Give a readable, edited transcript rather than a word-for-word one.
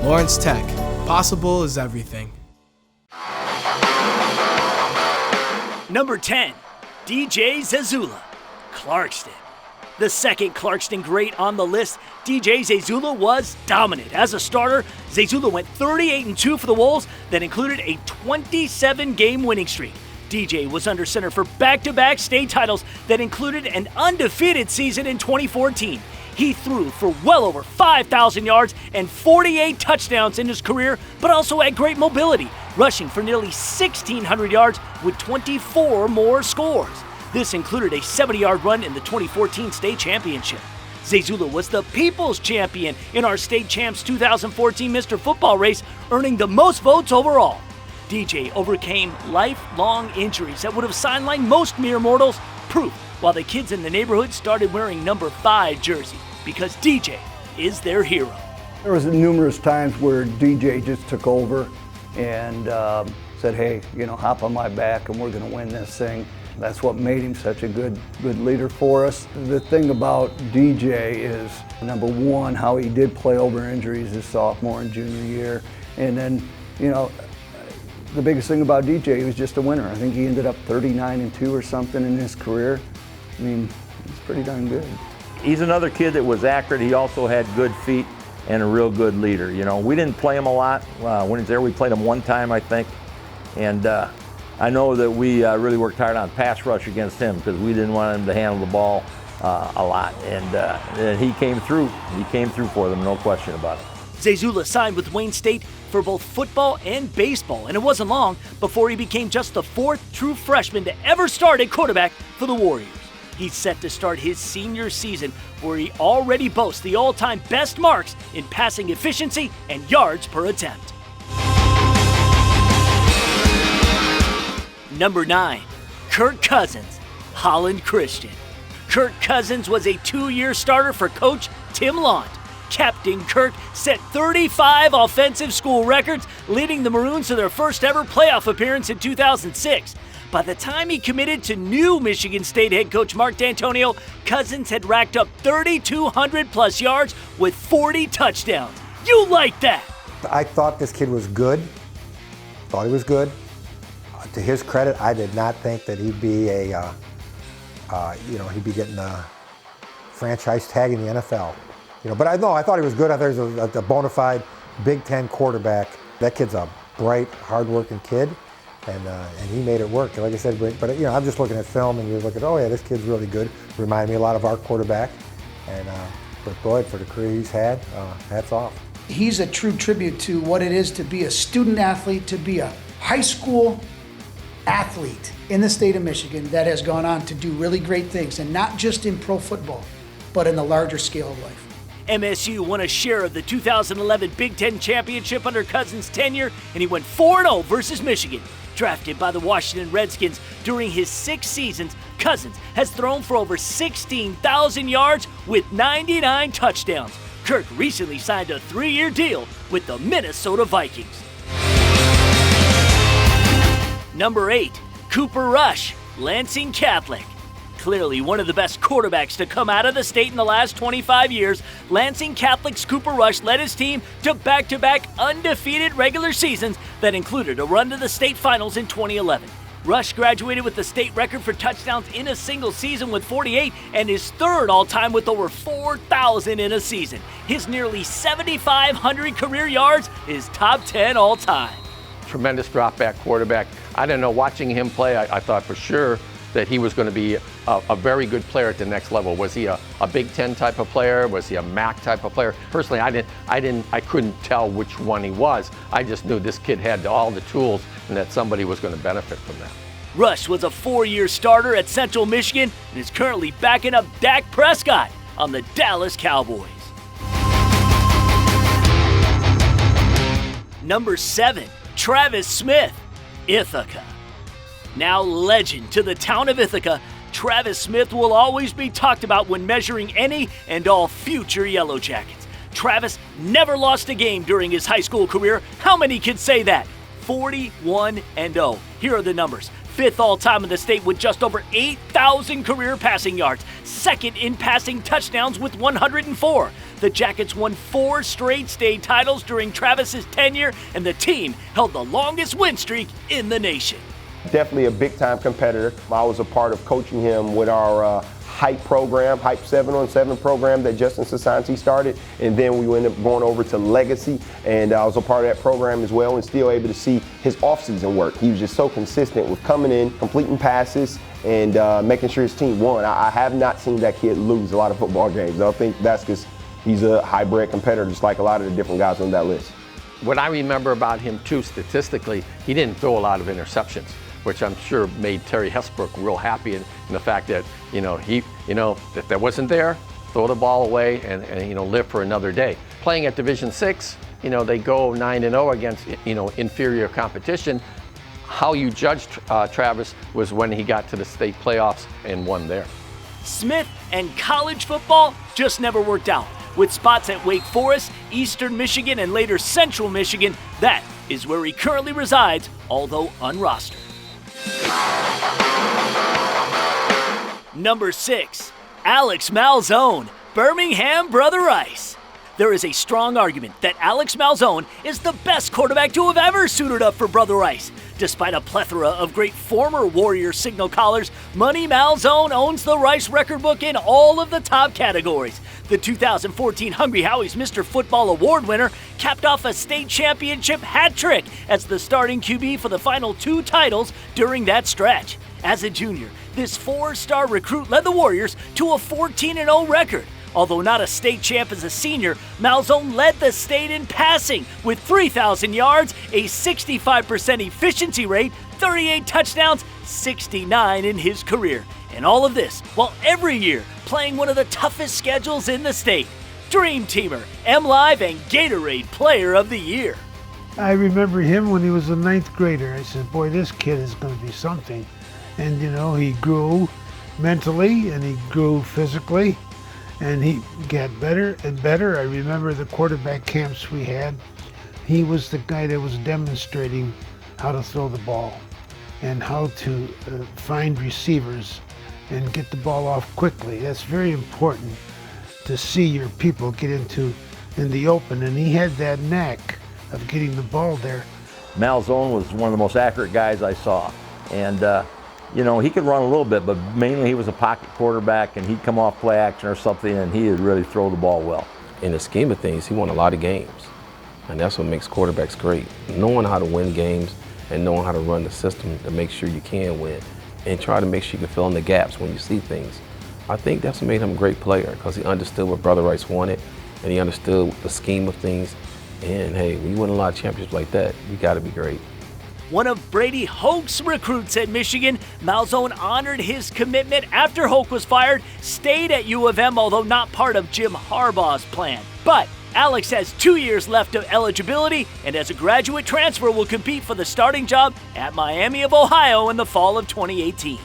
Lawrence Tech. Possible is everything. Number 10, DJ Zezula, Clarkston. The second Clarkston great on the list, DJ Zezula was dominant. As a starter, Zezula went 38-2 for the Wolves that included a 27-game winning streak. DJ was under center for back-to-back state titles that included an undefeated season in 2014. He threw for well over 5,000 yards and 48 touchdowns in his career, but also had great mobility, rushing for nearly 1,600 yards with 24 more scores. This included a 70-yard run in the 2014 state championship. Zezula was the people's champion in our state champs 2014 Mr. Football race, earning the most votes overall. DJ overcame lifelong injuries that would have sidelined most mere mortals, proof while the kids in the neighborhood started wearing number 5 jersey, because DJ is their hero. There was numerous times where DJ just took over and said, hey, hop on my back and we're going to win this thing. That's what made him such a good leader for us. The thing about DJ is, number one, how he did play over injuries his sophomore and junior year. And then, the biggest thing about DJ, he was just a winner. I think he ended up 39-2 or something in his career. I mean, it's pretty darn good. He's another kid that was accurate. He also had good feet and a real good leader. We didn't play him a lot. When he was there, we played him one time, I think. And I know that we really worked hard on pass rush against him because we didn't want him to handle the ball a lot. And he came through. He came through for them, no question about it. Zezula signed with Wayne State for both football and baseball, and it wasn't long before he became just the 4th true freshman to ever start at quarterback for the Warriors. He's set to start his senior season, where he already boasts the all-time best marks in passing efficiency and yards per attempt. Number 9, Kirk Cousins, Holland Christian. Kirk Cousins was a 2-year starter for Coach Tim Launt. Captain Kirk set 35 offensive school records, leading the Maroons to their first ever playoff appearance in 2006. By the time he committed to new Michigan State head coach Mark D'Antonio, Cousins had racked up 3,200 plus yards with 40 touchdowns. You like that? I thought this kid was good. Thought he was good. To his credit, I did not think that he'd be he'd be getting a franchise tag in the NFL. But I thought he was good. I thought he was a bona fide Big Ten quarterback. That kid's a bright, hard-working kid, and he made it work. Like I said, but I'm just looking at film, and you look at, oh yeah, this kid's really good. Reminded me a lot of our quarterback, but boy, for the career he's had, hats off. He's a true tribute to what it is to be a student athlete, to be a high school athlete in the state of Michigan that has gone on to do really great things, and not just in pro football, but in the larger scale of life. MSU won a share of the 2011 Big Ten Championship under Cousins' tenure, and he went 4-0 versus Michigan. Drafted by the Washington Redskins during his 6 seasons, Cousins has thrown for over 16,000 yards with 99 touchdowns. Kirk recently signed a 3-year deal with the Minnesota Vikings. Number 8, Cooper Rush, Lansing Catholic. Clearly one of the best quarterbacks to come out of the state in the last 25 years, Lansing Catholic's Cooper Rush led his team to back-to-back undefeated regular seasons that included a run to the state finals in 2011. Rush graduated with the state record for touchdowns in a single season with 48 and is 3rd all-time with over 4,000 in a season. His nearly 7,500 career yards is top 10 all-time. Tremendous drop-back quarterback. I don't know, watching him play, I thought for sure that he was going to be a very good player at the next level. Was he a Big Ten type of player? Was he a MAC type of player? Personally, I couldn't tell which one he was. I just knew this kid had all the tools and that somebody was going to benefit from that. Rush was a 4-year starter at Central Michigan and is currently backing up Dak Prescott on the Dallas Cowboys. Number 7, Travis Smith, Ithaca. Now legend to the town of Ithaca, Travis Smith will always be talked about when measuring any and all future Yellow Jackets. Travis never lost a game during his high school career. How many can say that? 41-0. Here are the numbers. 5th all-time in the state with just over 8,000 career passing yards. 2nd in passing touchdowns with 104. The Jackets won 4 straight state titles during Travis's tenure, and the team held the longest win streak in the nation. Definitely a big-time competitor. I was a part of coaching him with our Hype program, Hype 7-on-7 program that Justin Sasanti started, and then we ended up going over to Legacy, and I was a part of that program as well, and still able to see his off-season work. He was just so consistent with coming in, completing passes, and making sure his team won. I have not seen that kid lose a lot of football games. I think that's because he's a hybrid competitor, just like a lot of the different guys on that list. What I remember about him too, statistically, he didn't throw a lot of interceptions, which I'm sure made Terry Hesbrook real happy in the fact that, if that wasn't there, throw the ball away and live for another day. Playing at Division VI, they go 9-0 against, inferior competition. How you judged Travis was when he got to the state playoffs and won there. Smith and college football just never worked out. With spots at Wake Forest, Eastern Michigan, and later Central Michigan, that is where he currently resides, although unrostered. Number 6, Alex Malzone, Birmingham Brother Rice. There is a strong argument that Alex Malzone is the best quarterback to have ever suited up for Brother Rice. Despite a plethora of great former Warrior signal callers, Money Malzone owns the Rice record book in all of the top categories. The 2014 Hungry Howie's Mr. Football Award winner capped off a state championship hat trick as the starting QB for the final 2 titles during that stretch. As a junior, this 4-star recruit led the Warriors to a 14-0 record. Although not a state champ as a senior, Malzone led the state in passing with 3,000 yards, a 65% efficiency rate, 38 touchdowns, 69 in his career. And all of this while every year playing one of the toughest schedules in the state. Dream Teamer, M-Live, and Gatorade Player of the Year. I remember him when he was a 9th grader. I said, boy, this kid is going to be something. And, he grew mentally and he grew physically. And he got better and better. I remember the quarterback camps we had. He was the guy that was demonstrating how to throw the ball and how to find receivers and get the ball off quickly. That's very important to see your people get in the open. And he had that knack of getting the ball there. Malzone was one of the most accurate guys I saw. And he could run a little bit, but mainly he was a pocket quarterback, and he'd come off play action or something, and he'd really throw the ball well. In the scheme of things, he won a lot of games, and that's what makes quarterbacks great. Knowing how to win games and knowing how to run the system to make sure you can win and try to make sure you can fill in the gaps when you see things. I think that's what made him a great player, because he understood what Brother Rice wanted, and he understood the scheme of things. And hey, when you win a lot of championships like that, you got to be great. One of Brady Hoke's recruits at Michigan, Malzone honored his commitment after Hoke was fired, stayed at U of M, although not part of Jim Harbaugh's plan. But Alex has 2 years left of eligibility, and as a graduate transfer will compete for the starting job at Miami of Ohio in the fall of 2018.